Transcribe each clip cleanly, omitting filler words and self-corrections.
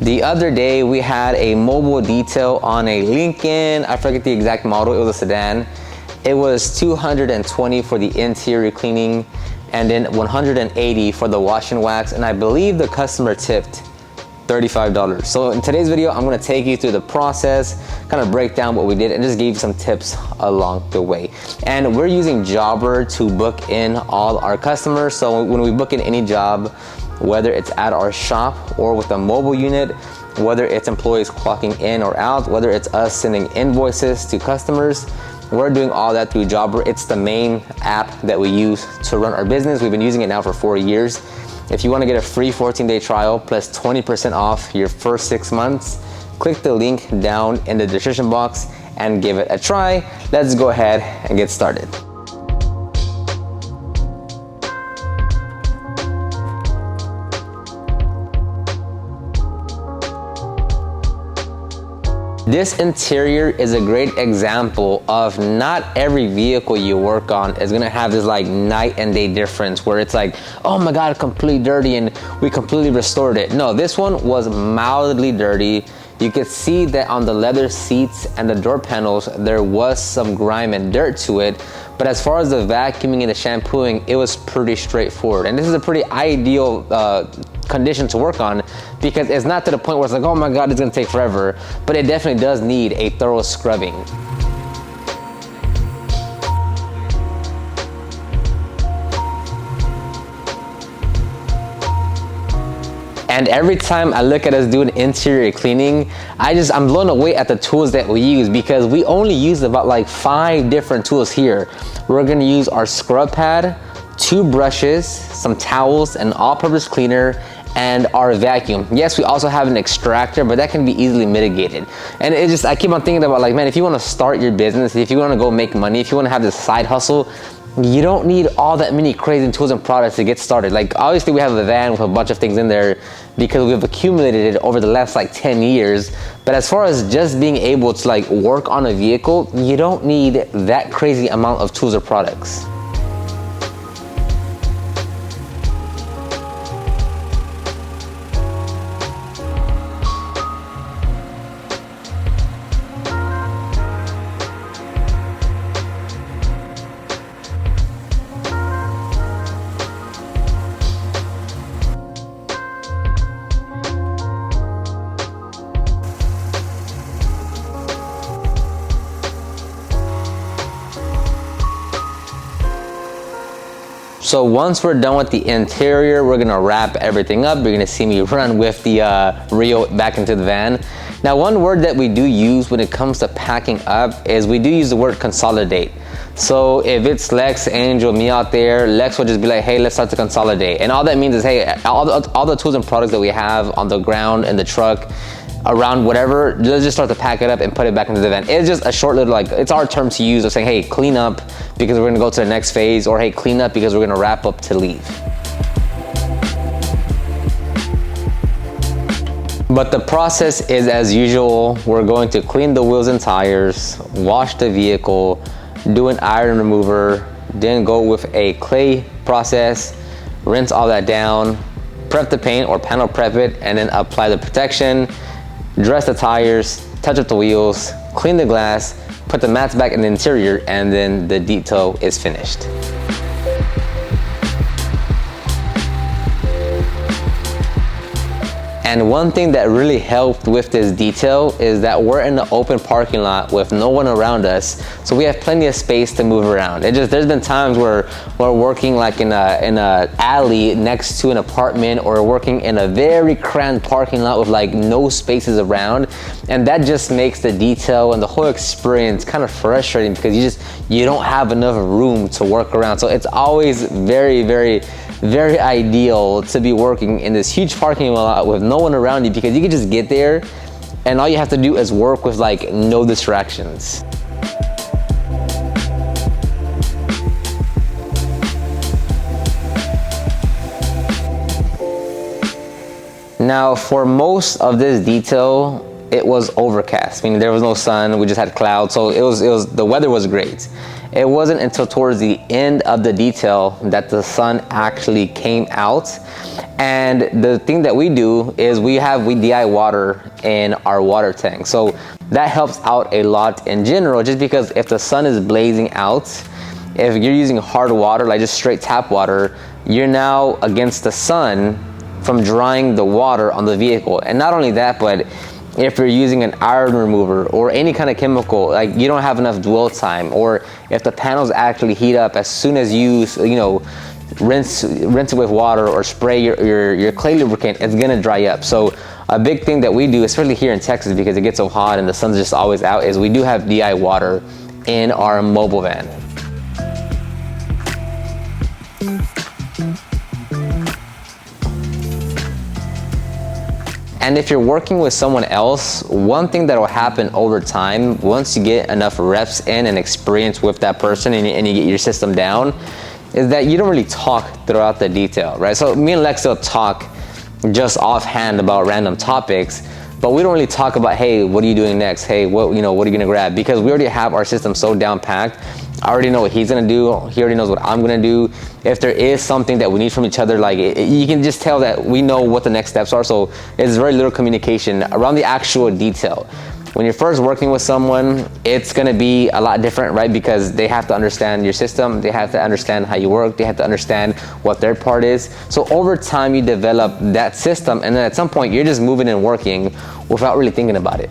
The other day we had a mobile detail on a Lincoln, I forget the exact model, it was a sedan. It was $220 for the interior cleaning and then $180 for the wash and wax, and I believe the customer tipped $35. So in today's video, I'm gonna take you through the process, kind of break down what we did and just give you some tips along the way. And we're using Jobber to book in all our customers. So when we book in any job, whether it's at our shop or with a mobile unit, whether it's employees clocking in or out, whether it's us sending invoices to customers, we're doing all that through Jobber. It's the main app that we use to run our business. We've been using it now for 4 years. If you want to get a free 14-day trial plus 20% off your first 6 months, click the link down in the description box and give it a try. Let's go ahead and get started. This interior is a great example of not every vehicle you work on is gonna have this like night and day difference where it's like, oh my God, completely dirty and we completely restored it. No, this one was mildly dirty. You could see that on the leather seats and the door panels, there was some grime and dirt to it. But as far as the vacuuming and the shampooing, it was pretty straightforward. And this is a pretty ideal condition to work on because it's not to the point where it's like, oh my God, it's gonna take forever, but it definitely does need a thorough scrubbing. And every time I look at us doing interior cleaning, I'm blown away at the tools that we use because we only use about like 5 different tools here. We're gonna use our scrub pad, 2 brushes, some towels, an all-purpose cleaner, and our vacuum. Yes, we also have an extractor, but that can be easily mitigated. And I keep on thinking about like, man, if you wanna start your business, if you wanna go make money, if you wanna have this side hustle, you don't need all that many crazy tools and products to get started. Like obviously we have a van with a bunch of things in there because we've accumulated it over the last like 10 years. But as far as just being able to like work on a vehicle, you don't need that crazy amount of tools or products. So once we're done with the interior, we're gonna wrap everything up. You're gonna see me run with the Rio back into the van. Now, one word that we do use when it comes to packing up is we do use the word consolidate. So if it's Lex, Angel, me out there, Lex will just be like, hey, let's start to consolidate. And all that means is, hey, all the tools and products that we have on the ground, in the truck, around whatever, let's just start to pack it up and put it back into the van. It's just a short little, like, it's our term to use of saying, hey, clean up because we're gonna go to the next phase, or hey, clean up because we're gonna wrap up to leave. But the process is as usual. We're going to clean the wheels and tires, wash the vehicle, do an iron remover, then go with a clay process, rinse all that down, prep the paint or panel prep it, and then apply the protection, dress the tires, touch up the wheels, clean the glass, put the mats back in the interior, and then the detail is finished. And one thing that really helped with this detail is that we're in an open parking lot with no one around us, so we have plenty of space to move around. There's been times where we're working like in a alley next to an apartment, or working in a very cramped parking lot with like no spaces around, and that just makes the detail and the whole experience kind of frustrating because you don't have enough room to work around. So it's always very, very, very ideal to be working in this huge parking lot with no one around you, because you can just get there and all you have to do is work with like no distractions. Now, for most of this detail, it was overcast, meaning there was no sun, we just had clouds, so the weather was great. It wasn't until towards the end of the detail that the sun actually came out. And the thing that we do is we DI water in our water tank. So that helps out a lot in general, just because if the sun is blazing out, if you're using hard water, like just straight tap water, you're now against the sun from drying the water on the vehicle. And not only that, but if you're using an iron remover or any kind of chemical, like you don't have enough dwell time, or if the panels actually heat up as soon as you rinse it with water or spray your clay lubricant, it's gonna dry up. So a big thing that we do, especially here in Texas because it gets so hot and the sun's just always out, is we do have DI water in our mobile van. And if you're working with someone else, one thing that will happen over time, once you get enough reps in and experience with that person and you get your system down, is that you don't really talk throughout the detail, right? So me and Lex will talk just offhand about random topics, but we don't really talk about, hey, what are you doing next? Hey, what are you gonna grab? Because we already have our system so down packed. I already know what he's gonna do. He already knows what I'm gonna do. If there is something that we need from each other, like you can just tell that we know what the next steps are. So it's very little communication around the actual detail. When you're first working with someone, it's gonna be a lot different, right? Because they have to understand your system, they have to understand how you work, they have to understand what their part is. So over time, you develop that system, and then at some point, you're just moving and working without really thinking about it.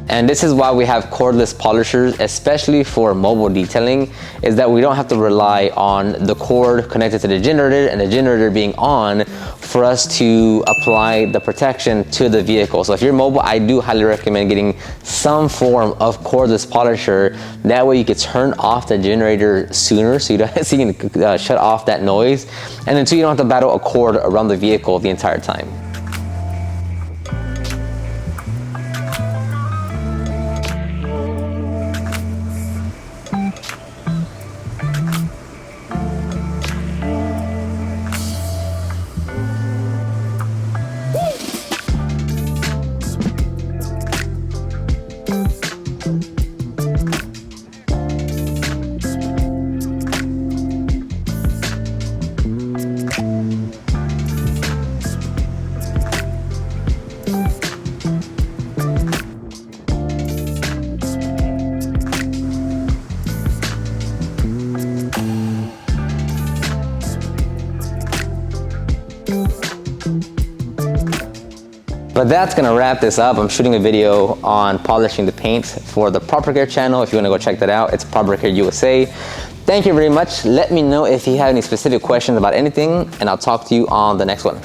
And this is why we have cordless polishers, especially for mobile detailing, is that we don't have to rely on the cord connected to the generator and the generator being on for us to apply the protection to the vehicle. So if you're mobile, I do highly recommend getting some form of cordless polisher. That way you can turn off the generator sooner, so you can shut off that noise, and then so you don't have to battle a cord around the vehicle the entire time. But that's gonna wrap this up. I'm shooting a video on polishing the paint for the Proper Care channel. If you wanna go check that out, it's Proper Care USA. Thank you very much. Let me know if you have any specific questions about anything, and I'll talk to you on the next one.